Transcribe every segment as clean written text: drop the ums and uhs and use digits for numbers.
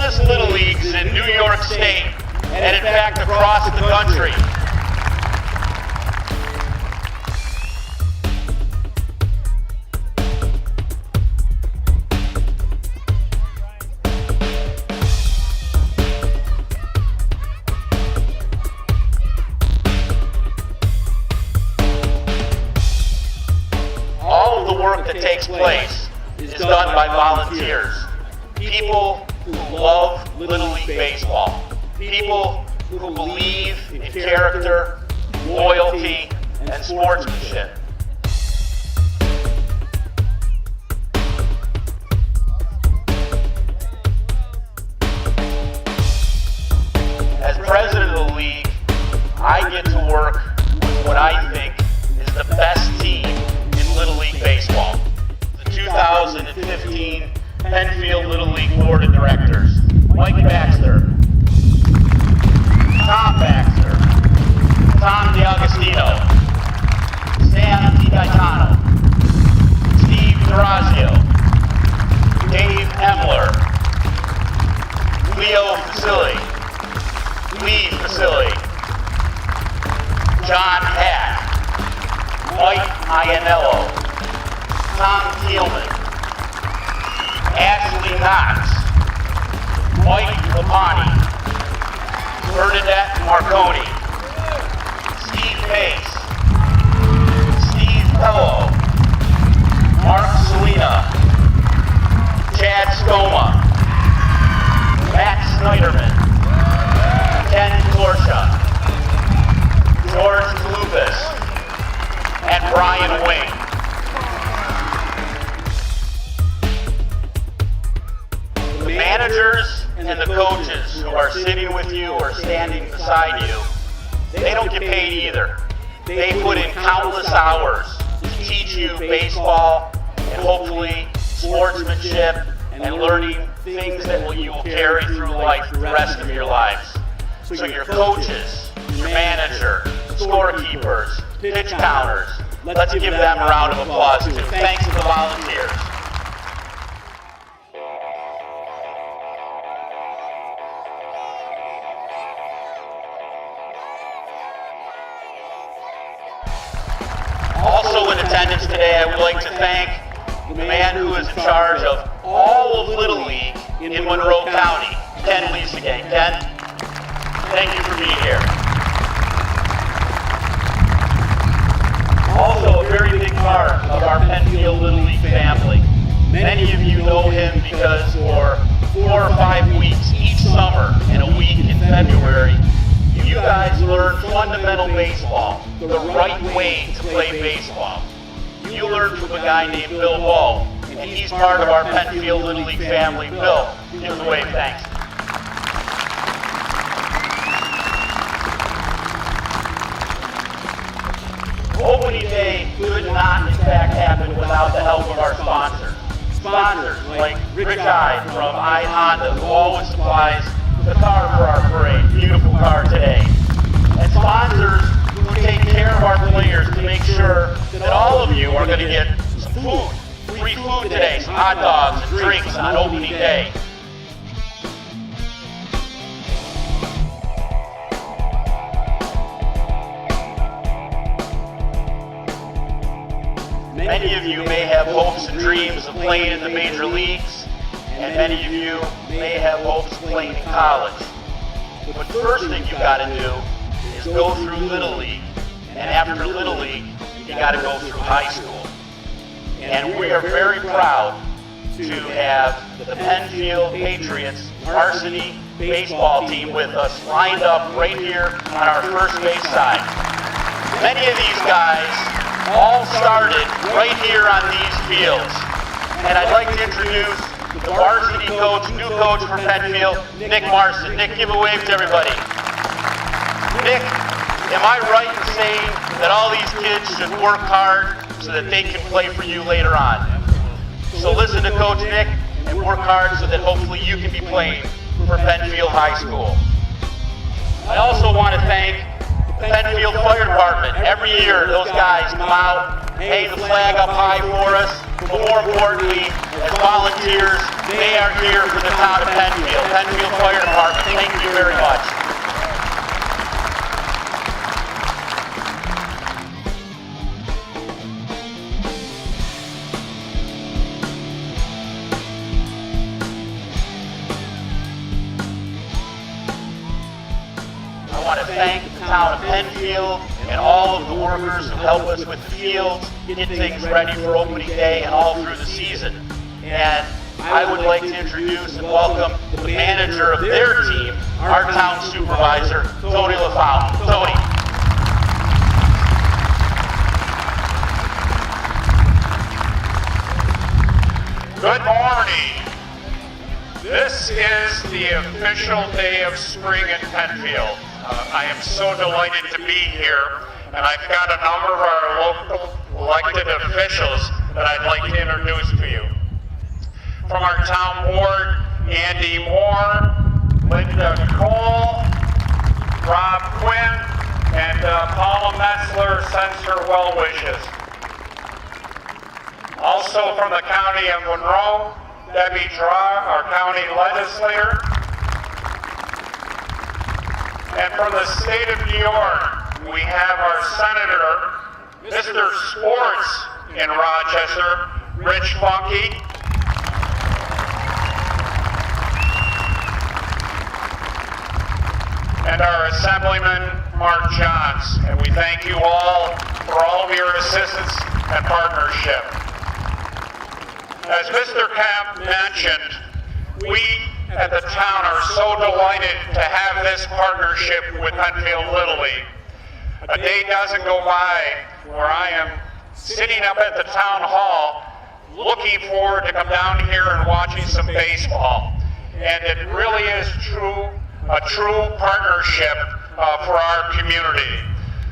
oldest Little Leagues in New York State, and in fact across the country. All of the work that takes place is done by volunteers. People who love Little League baseball. People who believe in character, loyalty, and sportsmanship. As president of the league, I get to work with what I think is the best team in Little League baseball. The 2015 Penfield Little League Board of Directors. Mike Baxter, Tom Baxter, Tom DiAgostino, Sam DiGaetano, Steve D'Orazio, Dave Emler, Leo Facili, Lee Facili, John Hack, Mike Iannello, Tom Thielman, Ashley Knox, Mike Lapani, Bernadette Marconi, Steve Pace, Steve Pello, Mark Salina, Chad Skoma, Matt Snyderman, Ken Torsha, George Lucas, and Brian Wing. The managers and the coaches who are sitting with you or standing beside you, they don't get paid either. They put in countless hours to teach you baseball and hopefully sportsmanship and learning things that you will carry through life the rest of your lives. So your coaches, your manager, scorekeepers, pitch counters, let's give them a round of applause too. Thanks to the volunteers. Also in attendance today, I would like to thank the man who is in charge of all of Little League in Monroe County, Ken Leesegate. Ken, thank you for being here. Also a very big part of our Penfield Little League family. Many of you know him because for 4 or 5 weeks each summer and a week in February, you guys learn fundamental baseball, the right way to play baseball. You learned from a guy named Bill Bowe, and he's part of our Penfield Little League family. Bill, give him a wave, thanks. Opening day could not, in fact, happen without the help of our sponsors. Sponsors like Rich Ide from Ide Honda, who always supplies the car for our parade, beautiful car today. And sponsors who take care of our players to make sure that all of you are going to get some food, free food today, some hot dogs and drinks on opening day. Many of you may have hopes and dreams of playing in the major leagues, and many of you may have hopes of playing in college. But the first thing you've got to do is go through Little League, and after Little League, you got to go through high school. And we are very proud to have the Penfield Patriots varsity baseball team with us lined up right here on our first base side. Many of these guys all started right here on these fields. And I'd like to introduce the varsity coach, new coach for Penfield, Nick Marcin. Nick, give a wave to everybody. Nick, am I right in saying that all these kids should work hard so that they can play for you later on? So listen to Coach Nick and work hard so that hopefully you can be playing for Penfield High School. I also want to thank Penfield Fire Department, every year those guys come out, hang the flag up high for us, but more importantly, as volunteers, they are here for the town of Penfield. Penfield Fire Department, thank you very much. I want to thank the town of Penfield and all of the workers who help us with the fields, get things ready for opening day and all through the season. And I would like to introduce and welcome the manager of their team, our town supervisor, Tony LaFountain. Tony. Good morning. This is the official day of spring in Penfield. I am so delighted to be here, and I've got a number of our local elected officials that I'd like to introduce to you. From our town board, Andy Moore, Linda Cole, Rob Quinn, and Paula Metzler sends her well wishes. Also from the county of Monroe, Debbie Draw, our county legislator. And from the state of New York, we have our senator, Mr. Sports in Rochester, Rich Funky. And our assemblyman, Mark Johns. And we thank you all for all of your assistance and partnership. As Mr. Kamp mentioned, we at the town are so delighted to have this partnership with Penfield Little League. A day doesn't go by where I am sitting up at the town hall looking forward to come down here and watching some baseball. And it really is a true partnership for our community.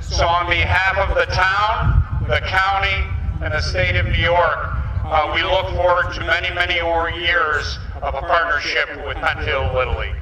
So on behalf of the town, the county, and the state of New York, we look forward to many, many more years of a partnership with Penfield Little League.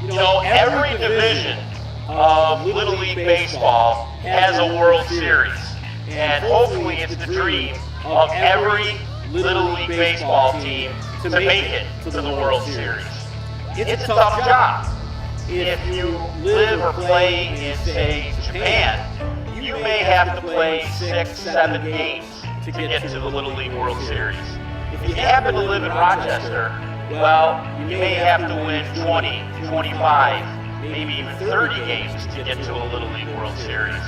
You know, every division of Little League Baseball has a World Series, and hopefully it's the dream of every Little League Baseball team to make it to the World Series. It's a tough job. If you live or play in, say, Japan, you may have to play 6, 7 games to get to the Little League World Series. If you happen to live in Rochester, well, you may have to win 20, 25, maybe even 30 games to get to a Little League World Series.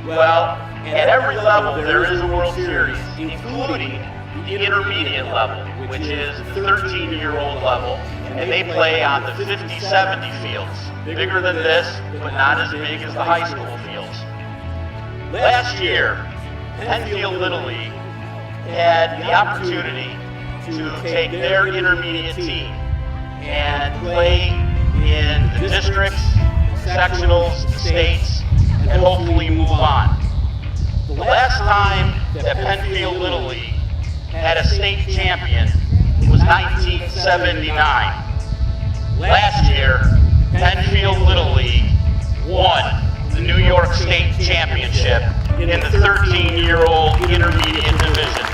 Well, at every level there is a World Series, including the intermediate level, which is the 13-year-old level, and they play on the 50-70 fields, bigger than this, but not as big as the high school fields. Last year, Penfield Little League had the opportunity to take their intermediate team and play in the districts, sectionals, states, and hopefully move on. The last time that Penfield Little League had a state champion was 1979. Last year, Penfield Little League won the New York State Championship in the 13-year-old intermediate division.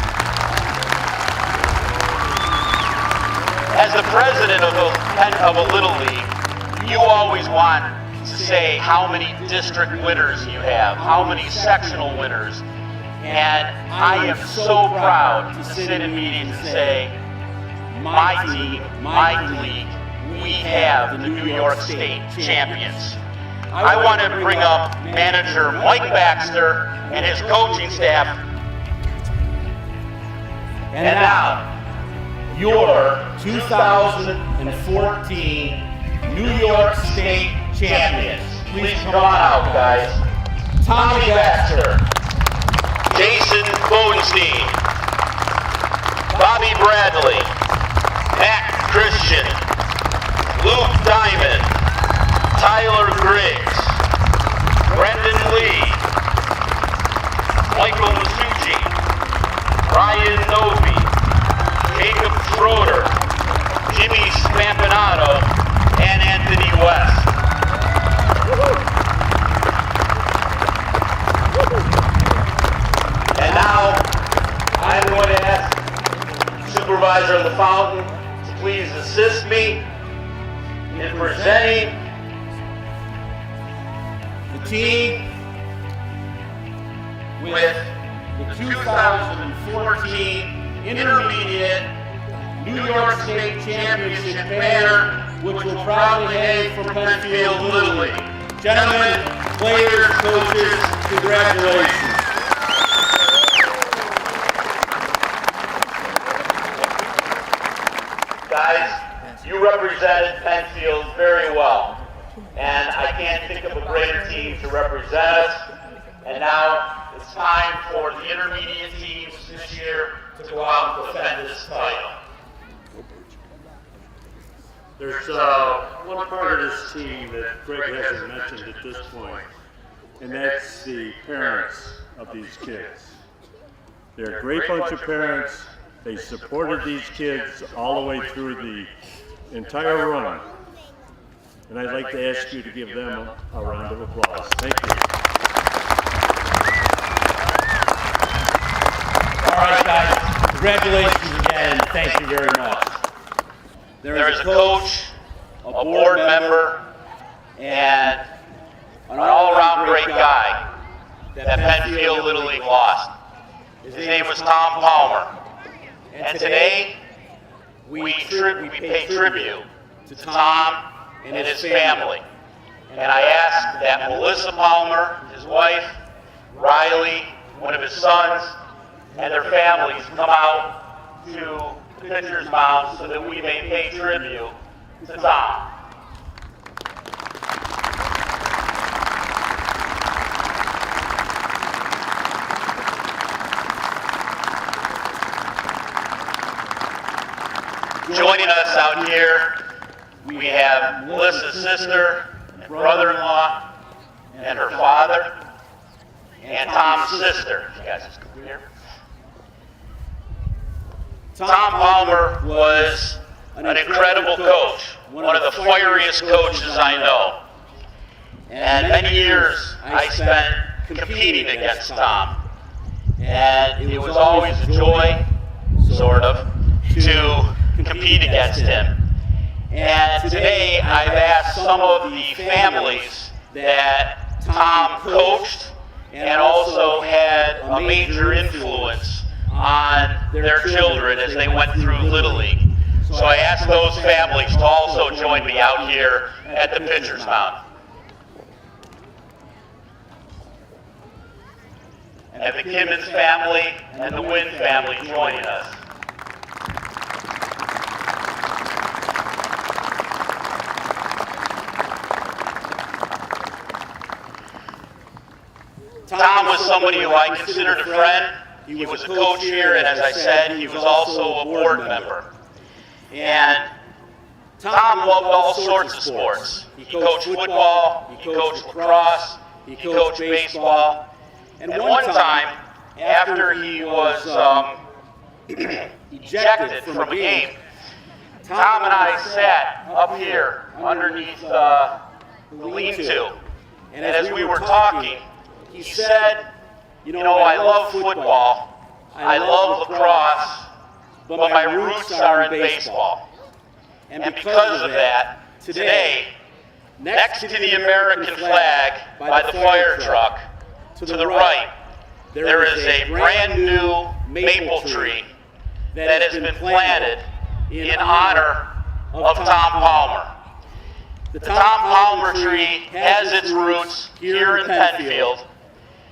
As the president of a Little League, you always want to say how many district winners you have, how many sectional winners. And I am so proud to sit in meetings and say, my team, my league, we have the New York State champions. I want to bring up manager Mike Baxter and his coaching staff. And now, your 2014 New York State champions. Please come on out, guys. Tommy Baxter, Jason Bodenstein, Bobby Bradley, Matt Christian, Luke Diamond, Tyler Griggs, the fountain to please assist me in presenting the team with the 2014 Intermediate New York State Championship banner, which will proudly hang from Penfield Little League. Gentlemen, players, coaches, congratulations. Guys, you represented Penfield very well, and I can't think of a greater team to represent us. And now it's time for the intermediate teams this year to go out and defend this title. There's one part of this team that Greg hasn't mentioned at this point, and that's the parents of these kids. They're a great bunch of parents. They supported these kids all the way through the entire run. And I'd like to ask you to give them a round of applause. Thank you. All right, guys, congratulations again, and thank you very much. There is a coach, a board member, and an all-around great guy that Penfield Little League lost. His name was Tom Palmer. And today, we pay tribute to Tom and his family. And I ask that Melissa Palmer, his wife, Riley, one of his sons, and their families come out to the pitcher's mound so that we may pay tribute to Tom. Joining us out here, we have Melissa's sister and brother-in-law and her father and Tom's sister. You guys just come here. Tom Palmer was an incredible coach, one of the fieriest coaches I know. And many years I spent competing against Tom. And it was always a joy, sort of, to compete against him. And today I've asked some of the families that Tom coached and also had a major influence on their children as they went through Little League. So I asked those families to also join me out here at the pitcher's mound. And the Kimmons family and the Wynn family joining us. Tom was somebody who I considered a friend. He was a coach here, and as I said, he was also a board member. And Tom loved all sorts of sports. He coached football, he coached lacrosse, he coached baseball. And one time, after he was ejected from a game, Tom and I sat up here underneath the lean-to. And as we were talking, he said, you know, I love football, I love lacrosse, but my roots are in baseball. And because of that, today, next to the American flag by the fire truck, to the right, there is a brand new maple tree that has been planted in honor of Tom Palmer. The Tom Palmer tree has its roots here in Penfield,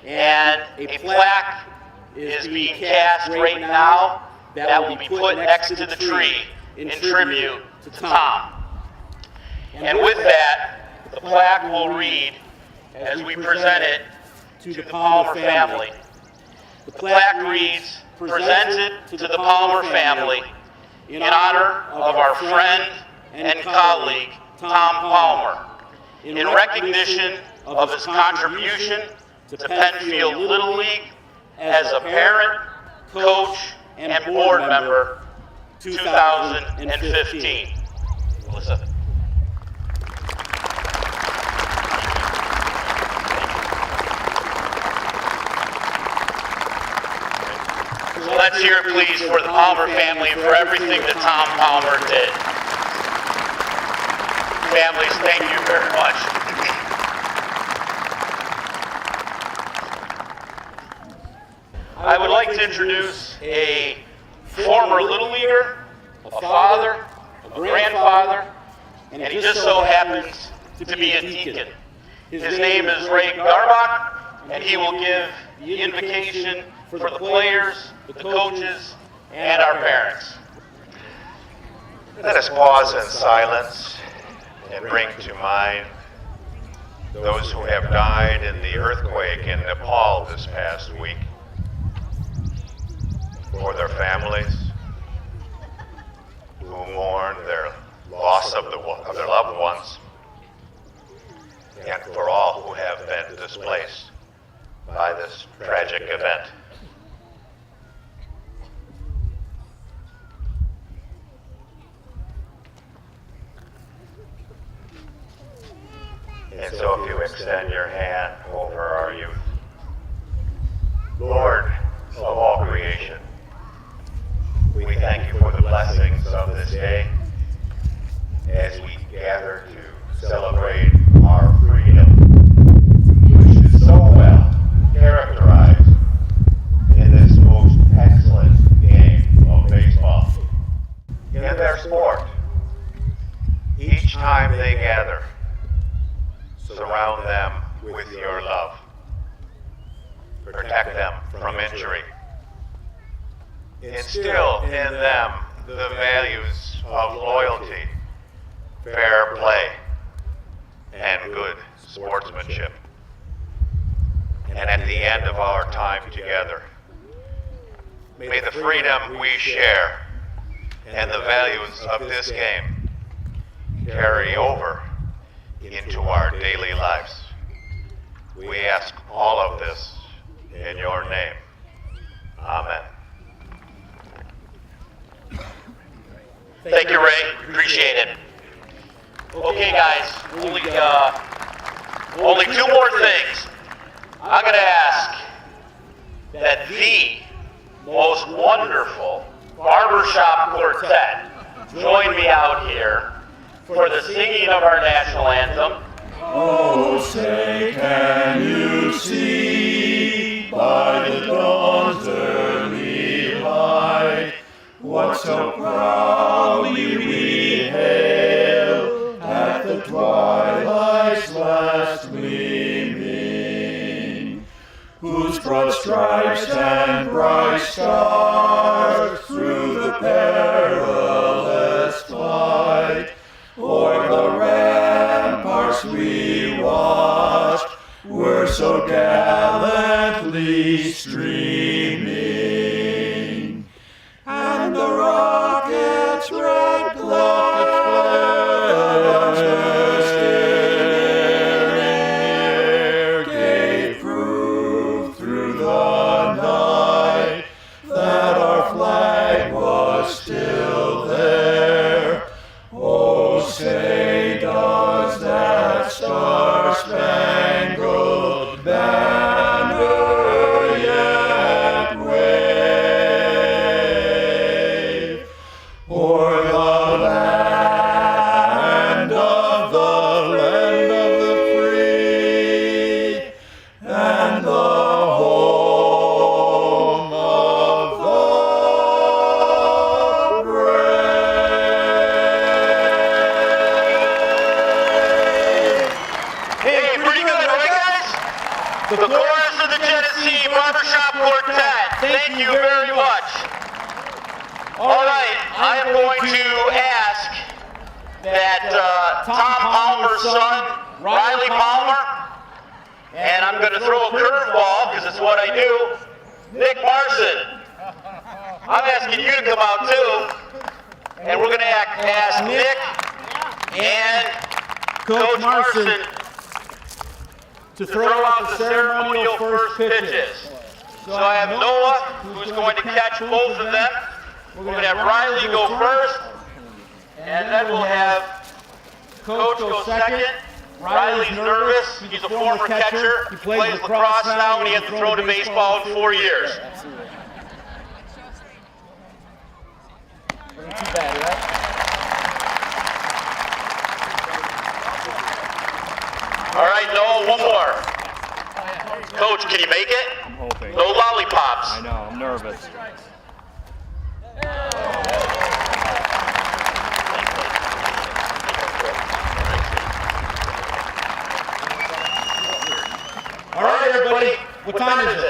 and a plaque is being cast right now that will be put next to the tree in tribute to Tom. And with that, the plaque will read, as we present it to the Palmer family. The plaque reads, presented to the Palmer family in honor of our friend and colleague, Tom Palmer, in recognition of his contribution to Penfield Little League as a parent, coach, and board member, 2015. Melissa. So let's let's hear it, please, for the Palmer family and for everything that Tom Palmer did. Families, thank you very much. I would like to introduce a former Little Leaguer, a father, a grandfather, and he just so happens to be a deacon. His name is Ray Garbach, and he will give the invocation for the players, the coaches, and our parents. Let us pause in silence and bring to mind those who have died in the earthquake in Nepal this past week, for their families who mourn their loss of their loved ones, and for all who have been displaced by this tragic event. And so if you extend your hand over our youth, Lord of all creation, we thank you for the blessings of this day as we gather to celebrate our freedom, which is so well characterized in this most excellent game of baseball. In their sport, each time they gather, surround them with your love. Protect them from injury. Instill in them the values of loyalty, fair play, and good sportsmanship. And at the end of our time together, may the freedom we share and the values of this game carry over into our daily lives. We ask all of this in your name. Amen. Thank you, Ray. Appreciate it. Okay, guys, only two more things. I'm going to ask that the most wonderful barbershop quartet join me out here for the singing of our national anthem. Oh, say, can you see by the dawn's early light what so proudly we hail at the twilight's last gleaming, whose broad stripes and bright stars through the perilous fight o'er the ramparts we watched were so gallantly streaming, and the rocket's red glare gave proof through the night that our flag was still there. Oh, say does that star-spangled banner yet wave o'er the land of the free and the home of the brave. Hey, pretty good, right, guys? The chorus of the Genesee Barbershop Quartet. Thank you very much. All right, I am going to ask that Tom Palmer's son, Riley Palmer, and I'm going to throw a curveball because it's what I do, Nick Marcin. I'm asking you to come out too, and we're going to ask Nick and Coach Marcin to throw out the ceremonial first pitches. So I have Noah, who's going to catch both of them. We're going to have Riley go first, and then we'll have Coach go second. Riley's nervous. He's a former catcher. He plays lacrosse now, and he hasn't thrown a baseball in 4 years. Wasn't too bad, right? All right, Noah, one more. Coach, can you make it? I'm hoping. No lollipops. I know, I'm nervous. All right, everybody. What time is it?